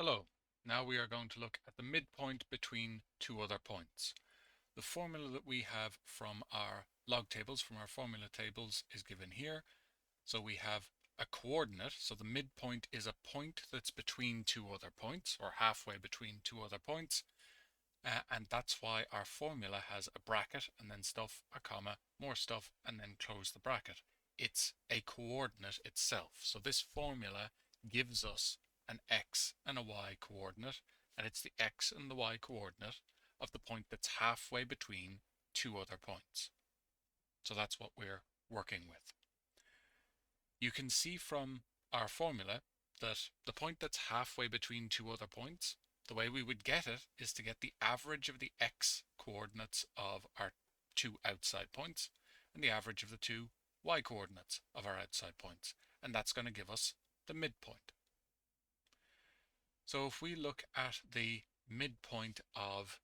Hello. Now we are going to look at the midpoint between two other points. The formula that we have from our log tables, from our formula tables, is given here. So we have a coordinate, so the midpoint is a point that's between two other points, or halfway between two other points, and that's why our formula has a bracket and then stuff, a comma, more stuff, and then close the bracket. It's a coordinate itself. So this formula gives us an x and a y coordinate, and it's the x and the y coordinate of the point that's halfway between two other points. So that's what we're working with. You can see from our formula that the point that's halfway between two other points, the way we would get it is to get the average of the x coordinates of our two outside points and the average of the two y coordinates of our outside points, and that's going to give us the midpoint. So if we look at the midpoint of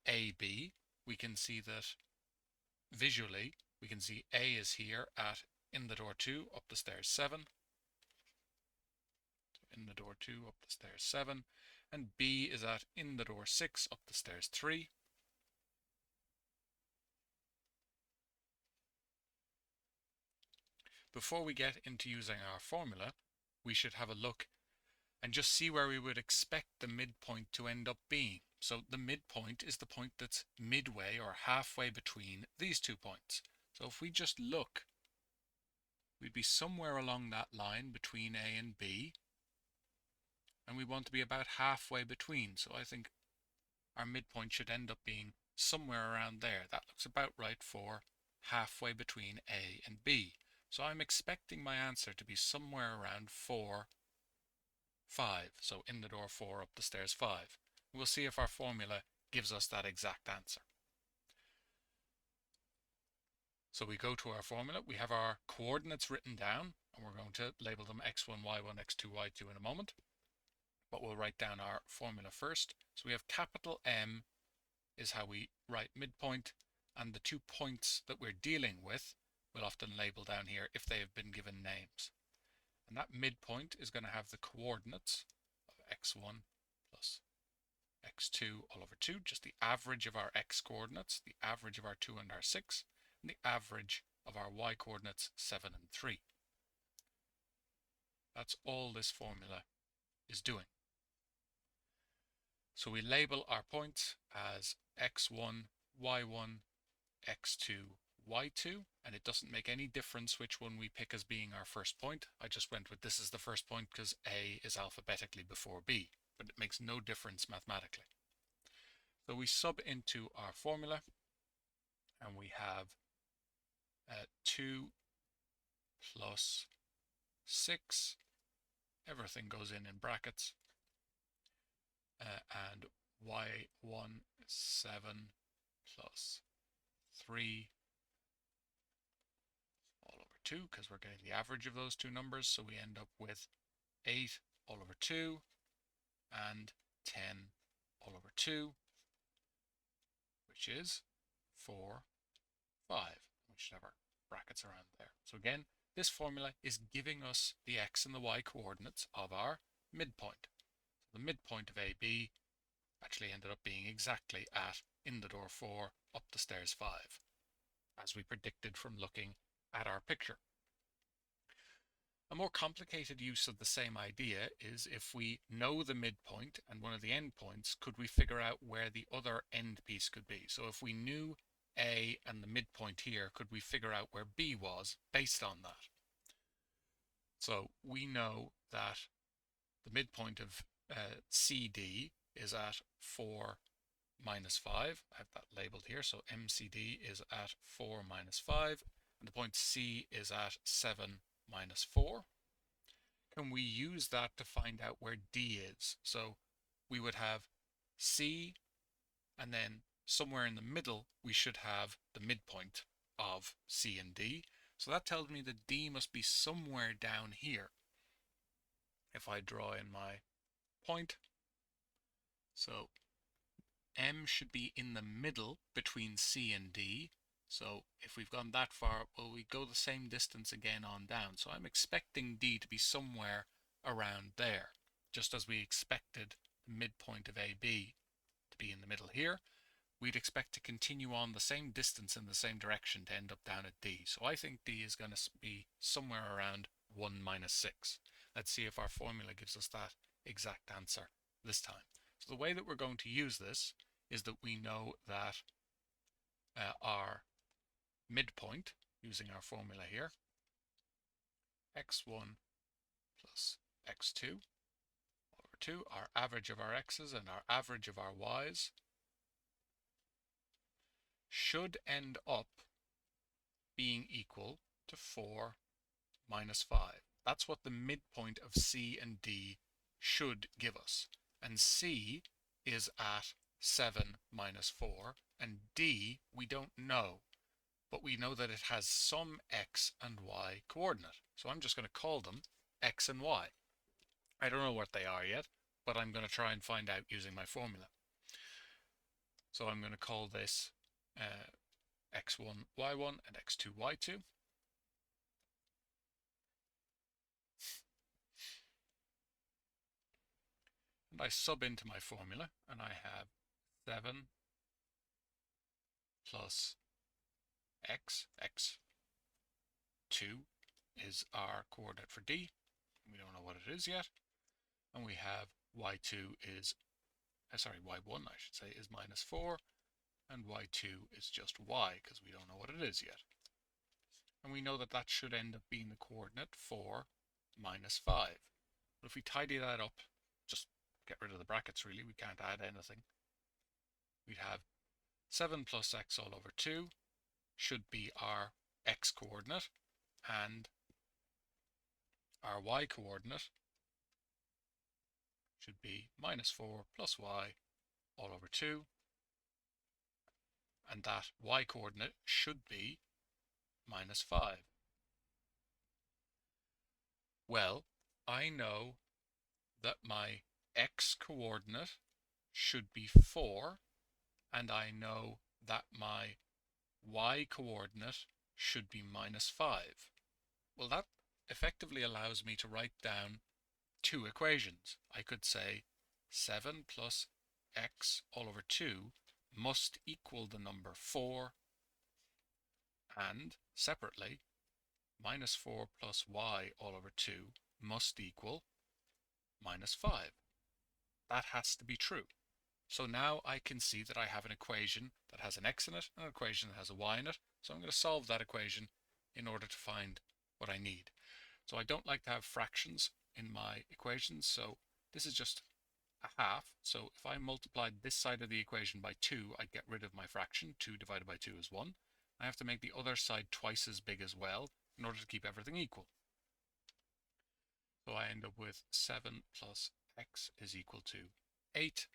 AB, we can see that visually we can see A is here at in the door 2 up the stairs 7, in the door 2 up the stairs 7, and B is at in the door 6 up the stairs 3. Before we get into using our formula, we should have a look and just see where we would expect the midpoint to end up being. So the midpoint is the point that's midway or halfway between these 2 points. So if we just look, we'd be somewhere along that line between A and B, and we want to be about halfway between. So I think our midpoint should end up being somewhere around there. That looks about right for halfway between A and B. So I'm expecting my answer to be somewhere around 4, 5. So in the door 4, up the stairs 5. We'll see if our formula gives us that exact answer. So we go to our formula. We have our coordinates written down, and we're going to label them x1, y1, x2, y2 in a moment. But we'll write down our formula first. So we have capital M is how we write midpoint, and the 2 points that we're dealing with we'll often label down here if they have been given names. And that midpoint is going to have the coordinates of x1 plus x2 all over 2, just the average of our x coordinates, the average of our 2 and our 6, and the average of our y coordinates 7 and 3. That's all this formula is doing. So we label our points as x1, y1, x2, y2, and it doesn't make any difference which one we pick as being our first point. I just went with this as the first point because A is alphabetically before B, but it makes no difference mathematically. So we sub into our formula, and we have 2 plus 6, everything goes in brackets, and y1 is 7 plus 3 all over 2, because we're getting the average of those two numbers, so we end up with 8 all over 2 and 10 all over 2, which is 4, 5. We should have our brackets around there. So again, this formula is giving us the x and the y coordinates of our midpoint. So the midpoint of AB actually ended up being exactly at in the door 4, up the stairs 5, as we predicted from looking at our picture. A more complicated use of the same idea is if we know the midpoint and one of the endpoints, could we figure out where the other end piece could be? So if we knew A and the midpoint here, could we figure out where B was based on that? So we know that the midpoint of CD is at 4 minus 5. I have that labeled here. So MCD is at 4 minus 5, and the point C is at 7 minus 4. Can we use that to find out where D is? So we would have C, and then somewhere in the middle we should have the midpoint of C and D. So that tells me that D must be somewhere down here. If I draw in my point, so M should be in the middle between C and D. So if we've gone that far, well, we go the same distance again on down. So I'm expecting D to be somewhere around there, just as we expected the midpoint of AB to be in the middle here, we'd expect to continue on the same distance in the same direction to end up down at D. So I think D is going to be somewhere around 1 minus 6. Let's see if our formula gives us that exact answer this time. So the way that we're going to use this is that we know that our midpoint, using our formula here, x1 plus x2 over 2, our average of our x's and our average of our y's, should end up being equal to 4 minus 5. That's what the midpoint of C and D should give us. And C is at 7 minus 4, and D we don't know, but we know that it has some x and y coordinate. So I'm just going to call them x and y. I don't know what they are yet, but I'm going to try and find out using my formula. So I'm going to call this x1, y1 and x2, y2. And I sub into my formula, and I have 7 plus x2 is our coordinate for D. We don't know what it is yet. And we have y2 is, y1 I should say, is minus 4, and y2 is just y, because we don't know what it is yet. And we know that that should end up being the coordinate 4 minus 5. But if we tidy that up, just get rid of the brackets really, we can't add anything. We'd have 7 plus x all over 2 should be our x coordinate, and our y coordinate should be minus 4 plus y all over 2, and that y coordinate should be minus 5. Well, I know that my x coordinate should be 4, and I know that my y coordinate should be minus 5. Well, that effectively allows me to write down two equations. I could say 7 plus x all over 2 must equal the number 4, and separately, minus 4 plus y all over 2 must equal minus 5. That has to be true. So now I can see that I have an equation that has an x in it and an equation that has a y in it. So I'm going to solve that equation in order to find what I need. So I don't like to have fractions in my equations, so this is just a half. So if I multiplied this side of the equation by 2, I'd get rid of my fraction. 2 divided by 2 is 1. I have to make the other side twice as big as well in order to keep everything equal. So I end up with 7 plus x is equal to 8.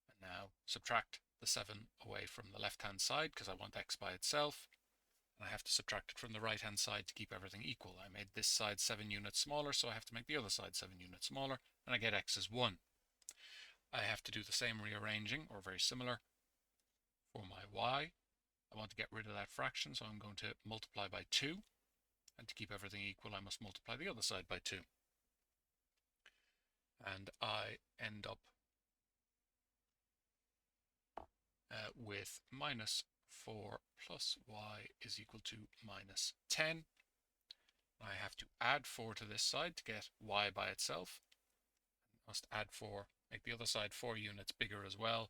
And now subtract the 7 away from the left-hand side because I want x by itself. And I have to subtract it from the right-hand side to keep everything equal. I made this side 7 units smaller, so I have to make the other side 7 units smaller, and I get x is 1. I have to do the same rearranging, or very similar, for my y. I want to get rid of that fraction, so I'm going to multiply by 2. And to keep everything equal, I must multiply the other side by 2. And I end up with minus 4 plus y is equal to minus 10. I have to add 4 to this side to get y by itself. I must add 4, make the other side 4 units bigger as well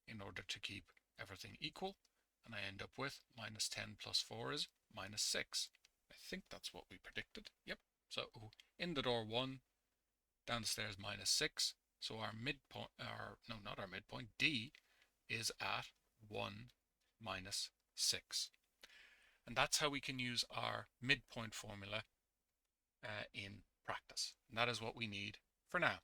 in order to keep everything equal. And I end up with minus 10 plus 4 is minus 6. I think that's what we predicted. Yep. So in the door 1, down the stairs minus 6. So our midpoint, not our midpoint, D is at 1 minus 6. And that's how we can use our midpoint formula in practice. And that is what we need for now.